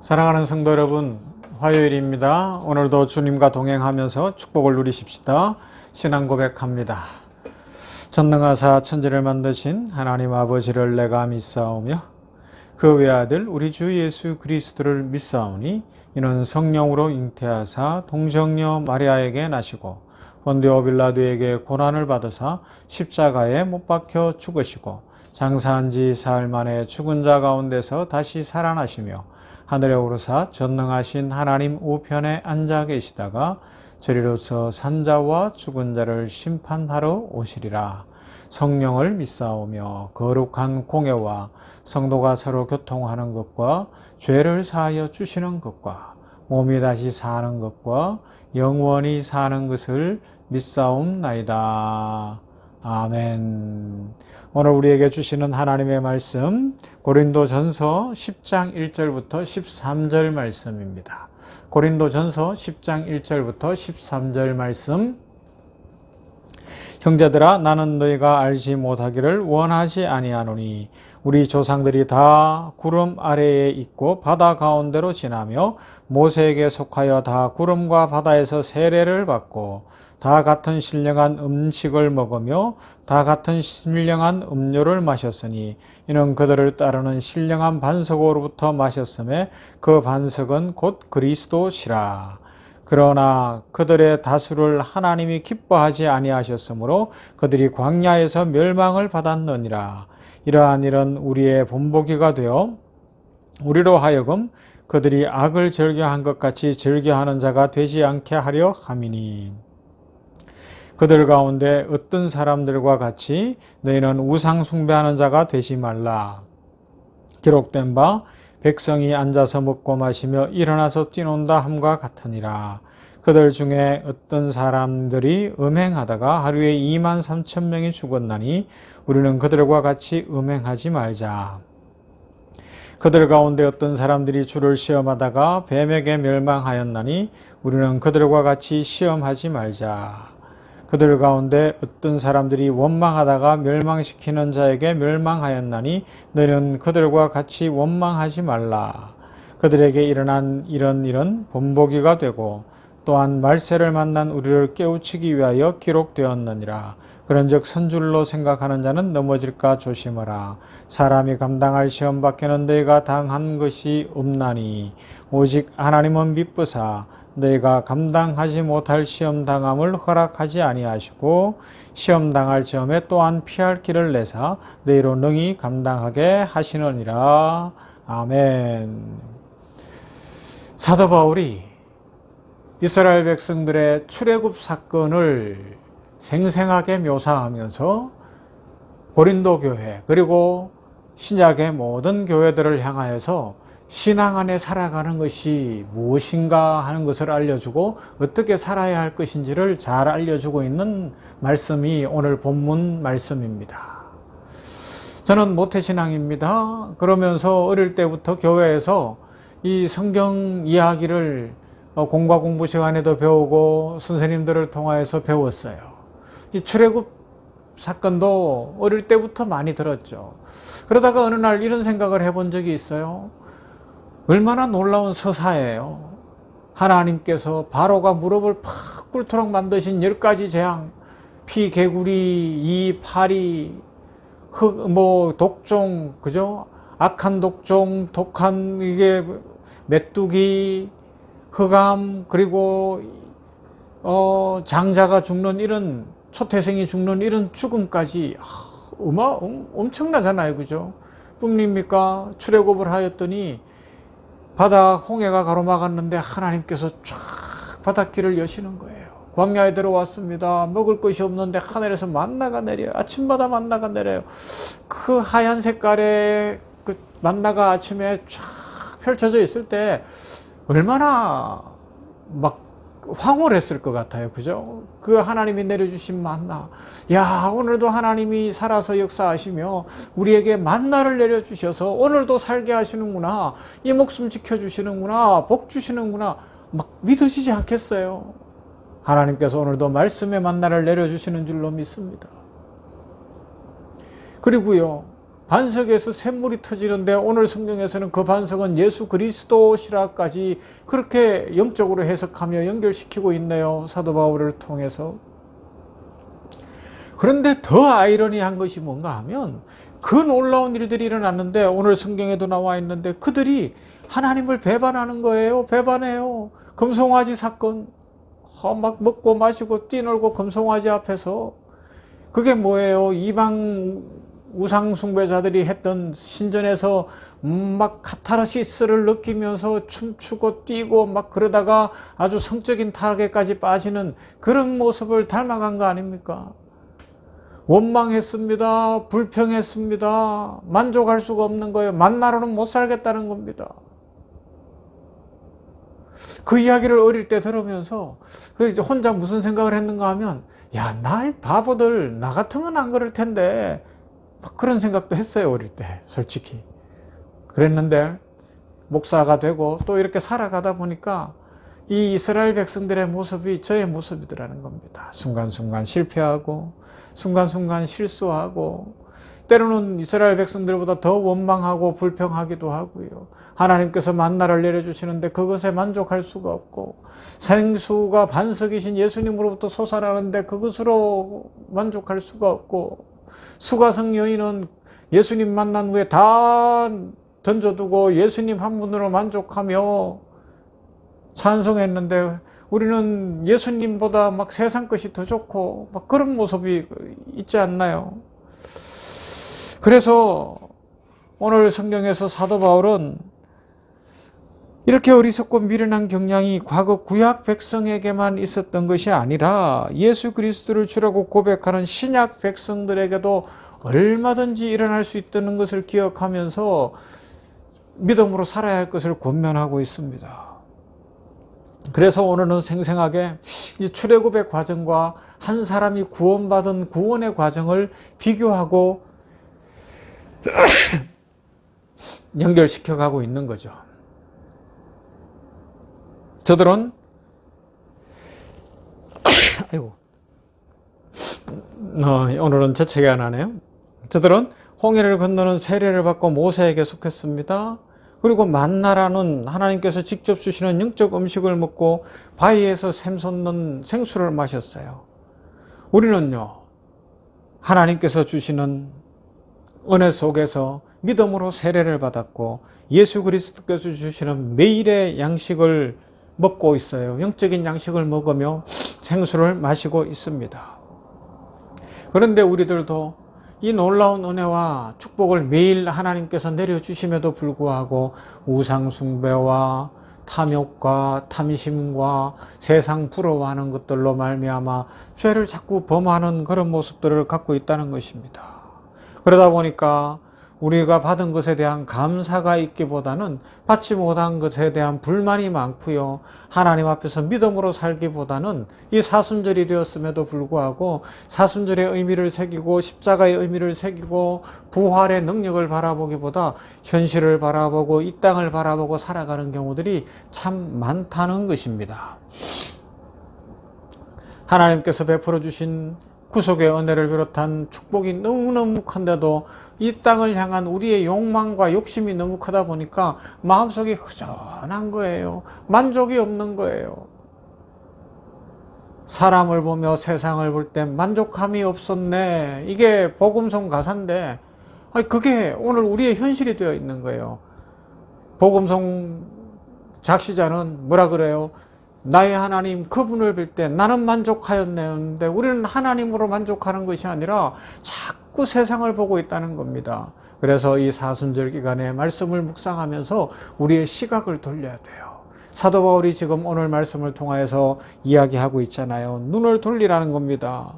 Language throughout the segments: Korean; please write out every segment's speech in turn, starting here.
사랑하는 성도 여러분, 화요일입니다. 오늘도 주님과 동행하면서 축복을 누리십시다. 신앙 고백합니다. 전능하사 천지를 만드신 하나님 아버지를 내가 믿사오며 그 외아들 우리 주 예수 그리스도를 믿사오니 이는 성령으로 잉태하사 동정녀 마리아에게 나시고 본디오 빌라도에게 고난을 받으사 십자가에 못 박혀 죽으시고 장사한 지 사흘 만에 죽은 자 가운데서 다시 살아나시며 하늘에 오르사 전능하신 하나님 우편에 앉아 계시다가 저리로서 산자와 죽은 자를 심판하러 오시리라. 성령을 믿사오며 거룩한 공예와 성도가 서로 교통하는 것과 죄를 사하여 주시는 것과 몸이 다시 사는 것과 영원히 사는 것을 믿사옵나이다. 아멘. 오늘 우리에게 주시는 하나님의 말씀 고린도전서 10장 1절부터 13절 말씀입니다. 고린도전서 10장 1절부터 13절 말씀. 형제들아 나는 너희가 알지 못하기를 원하지 아니하노니 우리 조상들이 다 구름 아래에 있고 바다 가운데로 지나며 모세에게 속하여 다 구름과 바다에서 세례를 받고 다 같은 신령한 음식을 먹으며 다 같은 신령한 음료를 마셨으니 이는 그들을 따르는 신령한 반석으로부터 마셨음에 그 반석은 곧 그리스도시라. 그러나 그들의 다수를 하나님이 기뻐하지 아니하셨으므로 그들이 광야에서 멸망을 받았느니라. 이러한 일은 우리의 본보기가 되어 우리로 하여금 그들이 악을 즐겨한 것 같이 즐겨하는 자가 되지 않게 하려 함이니 그들 가운데 어떤 사람들과 같이 너희는 우상 숭배하는 자가 되지 말라. 기록된 바 백성이 앉아서 먹고 마시며 일어나서 뛰논다 함과 같으니라. 그들 중에 어떤 사람들이 음행하다가 하루에 23,000명이 죽었나니 우리는 그들과 같이 음행하지 말자. 그들 가운데 어떤 사람들이 주를 시험하다가 뱀에게 멸망하였나니 우리는 그들과 같이 시험하지 말자. 그들 가운데 어떤 사람들이 원망하다가 멸망시키는 자에게 멸망하였나니 너희는 그들과 같이 원망하지 말라. 그들에게 일어난 이런 일은 본보기가 되고 또한 말세를 만난 우리를 깨우치기 위하여 기록되었느니라. 그런즉 선줄로 생각하는 자는 넘어질까 조심하라. 사람이 감당할 시험 밖에는 너희가 당한 것이 없나니 오직 하나님은 미쁘사 너희가 감당하지 못할 시험 당함을 허락하지 아니하시고 시험 당할 시험에 또한 피할 길을 내사 너희로 능히 감당하게 하시느니라. 아멘. 사도 바울이 이스라엘 백성들의 출애굽 사건을 생생하게 묘사하면서 고린도 교회 그리고 신약의 모든 교회들을 향하여서 신앙 안에 살아가는 것이 무엇인가 하는 것을 알려주고 어떻게 살아야 할 것인지를 잘 알려주고 있는 말씀이 오늘 본문 말씀입니다. 저는 모태신앙입니다. 그러면서 어릴 때부터 교회에서 이 성경 이야기를 공과 공부 시간에도 배우고 선생님들을 통하여서 배웠어요. 이 출애굽 사건도 어릴 때부터 많이 들었죠. 그러다가 어느 날 이런 생각을 해본 적이 있어요. 얼마나 놀라운 서사예요. 하나님께서 바로가 무릎을 팍 꿇도록 만드신 10가지 재앙, 피, 개구리, 이, 파리, 독종, 그죠? 악한 독종, 독한 이게 메뚜기, 흑암, 그리고 장자가 죽는 이런 초태생이 죽는 이런 죽음까지 엄청나잖아요, 그죠? 뿐입니까? 출애굽을 하였더니 바다 홍해가 가로막았는데 하나님께서 쫙 바닷길을 여시는 거예요. 광야에 들어왔습니다. 먹을 것이 없는데 하늘에서 만나가 내려요. 아침마다 만나가 내려요. 그 하얀 색깔의 그 만나가 아침에 쫙 펼쳐져 있을 때 얼마나 막 황홀했을 것 같아요. 그죠? 그 하나님이 내려주신 만나. 야, 오늘도 하나님이 살아서 역사하시며 우리에게 만나를 내려주셔서 오늘도 살게 하시는구나. 이 목숨 지켜주시는구나. 복 주시는구나. 막 믿어지지 않겠어요? 하나님께서 오늘도 말씀의 만나를 내려주시는 줄로 믿습니다. 그리고요, 반석에서 샘물이 터지는데 오늘 성경에서는 그 반석은 예수 그리스도시라까지 그렇게 영적으로 해석하며 연결시키고 있네요. 사도 바울을 통해서. 그런데 더 아이러니한 것이 뭔가 하면 그 놀라운 일들이 일어났는데 오늘 성경에도 나와 있는데 그들이 하나님을 배반하는 거예요. 배반해요. 금송아지 사건. 막 먹고 마시고 뛰놀고 금송아지 앞에서. 그게 뭐예요? 이방 우상 숭배자들이 했던 신전에서 막 카타르시스를 느끼면서 춤추고 뛰고 막 그러다가 아주 성적인 타락에까지 빠지는 그런 모습을 닮아간 거 아닙니까? 원망했습니다. 불평했습니다. 만족할 수가 없는 거예요. 만나로는 못 살겠다는 겁니다. 그 이야기를 어릴 때 들으면서 혼자 무슨 생각을 했는가 하면 야, 나 바보들 나 같으면 안 그럴 텐데 막 그런 생각도 했어요. 어릴 때 솔직히. 그랬는데 목사가 되고 또 이렇게 살아가다 보니까 이 이스라엘 백성들의 모습이 저의 모습이더라는 겁니다. 순간순간 실패하고 순간순간 실수하고 때로는 이스라엘 백성들보다 더 원망하고 불평하기도 하고요. 하나님께서 만나를 내려주시는데 그것에 만족할 수가 없고 생수가 반석이신 예수님으로부터 솟아나는데 그것으로 만족할 수가 없고 수가성 여인은 예수님 만난 후에 다 던져두고 예수님 한 분으로 만족하며 찬송했는데 우리는 예수님보다 막 세상 것이 더 좋고 막 그런 모습이 있지 않나요? 그래서 오늘 성경에서 사도 바울은 이렇게 어리석고 미련한 경향이 과거 구약 백성에게만 있었던 것이 아니라 예수 그리스도를 주라고 고백하는 신약 백성들에게도 얼마든지 일어날 수 있다는 것을 기억하면서 믿음으로 살아야 할 것을 권면하고 있습니다. 그래서 오늘은 생생하게 이 출애굽의 과정과 한 사람이 구원받은 구원의 과정을 비교하고 연결시켜 가고 있는 거죠. 저들은 오늘은 재채기 안 하네요. 저들은 홍해를 건너는 세례를 받고 모세에게 속했습니다. 그리고 만나라는 하나님께서 직접 주시는 영적 음식을 먹고 바위에서 샘솟는 생수를 마셨어요. 우리는요, 하나님께서 주시는 은혜 속에서 믿음으로 세례를 받았고 예수 그리스도께서 주시는 매일의 양식을 먹고 있어요. 영적인 양식을 먹으며 생수를 마시고 있습니다. 그런데 우리들도 이 놀라운 은혜와 축복을 매일 하나님께서 내려주심에도 불구하고 우상숭배와 탐욕과 탐심과 세상 부러워하는 것들로 말미암아 죄를 자꾸 범하는 그런 모습들을 갖고 있다는 것입니다. 그러다 보니까 우리가 받은 것에 대한 감사가 있기보다는 받지 못한 것에 대한 불만이 많고요. 하나님 앞에서 믿음으로 살기보다는 이 사순절이 되었음에도 불구하고 사순절의 의미를 새기고 십자가의 의미를 새기고 부활의 능력을 바라보기보다 현실을 바라보고 이 땅을 바라보고 살아가는 경우들이 참 많다는 것입니다. 하나님께서 베풀어 주신 구속의 은혜를 비롯한 축복이 너무너무 큰데도 이 땅을 향한 우리의 욕망과 욕심이 너무 크다 보니까 마음속이 허전한 거예요. 만족이 없는 거예요. 사람을 보며 세상을 볼 때 만족함이 없었네. 이게 복음송 가사인데 그게 오늘 우리의 현실이 되어 있는 거예요. 복음송 작시자는 뭐라 그래요? 나의 하나님 그분을 볼 때 나는 만족하였는데 우리는 하나님으로 만족하는 것이 아니라 자꾸 세상을 보고 있다는 겁니다. 그래서 이 사순절 기간에 말씀을 묵상하면서 우리의 시각을 돌려야 돼요. 사도 바울이 지금 오늘 말씀을 통하여서 이야기하고 있잖아요. 눈을 돌리라는 겁니다.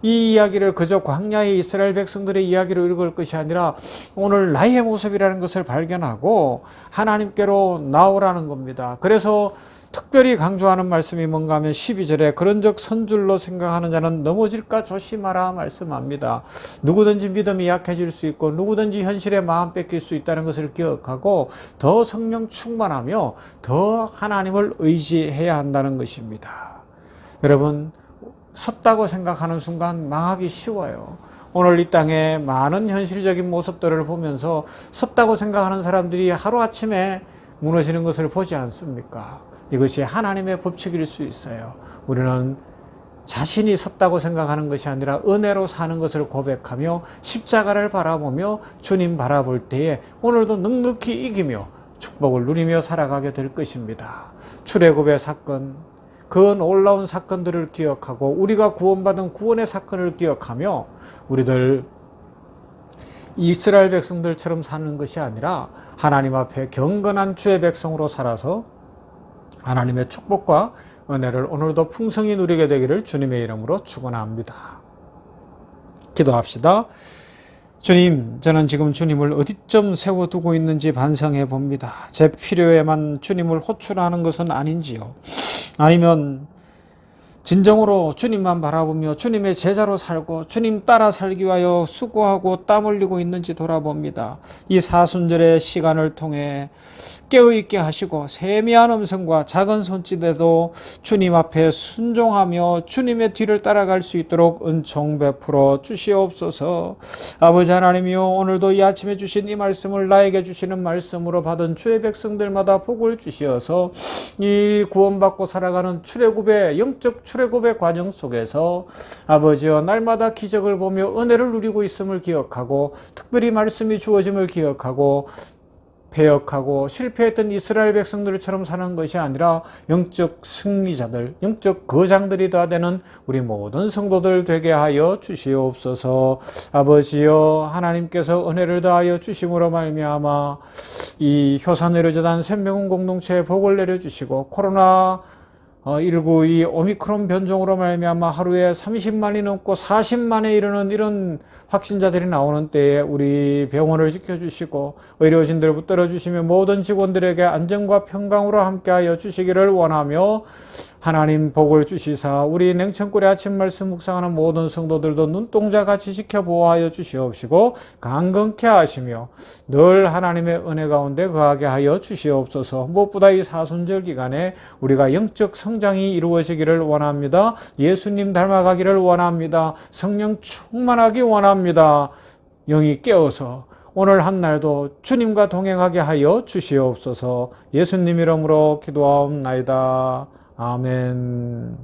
이 이야기를 그저 광야의 이스라엘 백성들의 이야기로 읽을 것이 아니라 오늘 나의 모습이라는 것을 발견하고 하나님께로 나오라는 겁니다. 그래서 특별히 강조하는 말씀이 뭔가 하면 12절에 그런즉 선줄로 생각하는 자는 넘어질까 조심하라 말씀합니다. 누구든지 믿음이 약해질 수 있고 누구든지 현실에 마음 뺏길 수 있다는 것을 기억하고 더 성령 충만하며 더 하나님을 의지해야 한다는 것입니다. 여러분 섰다고 생각하는 순간 망하기 쉬워요. 오늘 이 땅에 많은 현실적인 모습들을 보면서 섭다고 생각하는 사람들이 하루아침에 무너지는 것을 보지 않습니까? 이것이 하나님의 법칙일 수 있어요. 우리는 자신이 섭다고 생각하는 것이 아니라 은혜로 사는 것을 고백하며 십자가를 바라보며 주님 바라볼 때에 오늘도 넉넉히 이기며 축복을 누리며 살아가게 될 것입니다. 출애굽의 사건, 그 놀라운 사건들을 기억하고 우리가 구원받은 구원의 사건을 기억하며 우리들 이스라엘 백성들처럼 사는 것이 아니라 하나님 앞에 경건한 주의 백성으로 살아서 하나님의 축복과 은혜를 오늘도 풍성히 누리게 되기를 주님의 이름으로 축원합니다. 기도합시다. 주님, 저는 지금 주님을 어디쯤 세워두고 있는지 반성해 봅니다. 제 필요에만 주님을 호출하는 것은 아닌지요? 아니면 진정으로 주님만 바라보며 주님의 제자로 살고 주님 따라 살기 위하여 수고하고 땀 흘리고 있는지 돌아봅니다. 이 사순절의 시간을 통해 깨어있게 하시고 세미한 음성과 작은 손짓에도 주님 앞에 순종하며 주님의 뒤를 따라갈 수 있도록 은총 베풀어 주시옵소서. 아버지 하나님이여, 오늘도 이 아침에 주신 이 말씀을 나에게 주시는 말씀으로 받은 주의 백성들마다 복을 주시어서 이 구원받고 살아가는 출애굽의 영적 출애굽의 과정 속에서 아버지여 날마다 기적을 보며 은혜를 누리고 있음을 기억하고 특별히 말씀이 주어짐을 기억하고 패역하고 실패했던 이스라엘 백성들처럼 사는 것이 아니라 영적 승리자들, 영적 거장들이 다 되는 우리 모든 성도들 되게 하여 주시옵소서. 아버지여, 하나님께서 은혜를 다하여 주심으로 말미암아 이 효산의료재단 샘병원 공동체에 복을 내려주시고 코로나19 이 오미크론 변종으로 말미암아 하루에 30만이 넘고 40만에 이르는 이런 확진자들이 나오는 때에 우리 병원을 지켜주시고 의료진들 붙들어 주시며 모든 직원들에게 안전과 평강으로 함께하여 주시기를 원하며 하나님 복을 주시사 우리 냉천골의 아침 말씀 묵상하는 모든 성도들도 눈동자같이 지켜보호하여 주시옵시고 강건케 하시며 늘 하나님의 은혜 가운데 거하게 하여 주시옵소서. 무엇보다 이 사순절 기간에 우리가 영적 성장이 이루어지기를 원합니다. 예수님 닮아가기를 원합니다. 성령 충만하기 원합니다. 영이 깨어서 오늘 한날도 주님과 동행하게 하여 주시옵소서. 예수님 이름으로 기도하옵나이다. 아멘.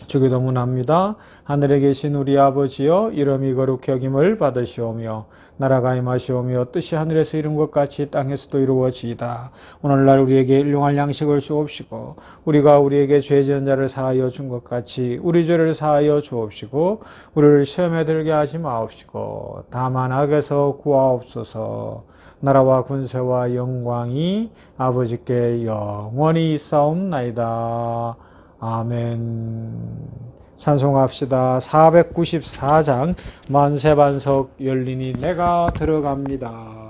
주기도문합니다. 하늘에 계신 우리 아버지여, 이름이 거룩히 여김을 받으시오며 나라가 임하시오며 뜻이 하늘에서 이룬 것 같이 땅에서도 이루어지이다. 오늘날 우리에게 일용할 양식을 주옵시고 우리가 우리에게 죄 지은 자를 사하여 준 것 같이 우리 죄를 사하여 주옵시고 우리를 시험에 들게 하지 마옵시고 다만 악에서 구하옵소서. 나라와 군세와 영광이 아버지께 영원히 있사옵나이다. 아멘. 찬송합시다. 494장 만세반석 열리니 내가 들어갑니다.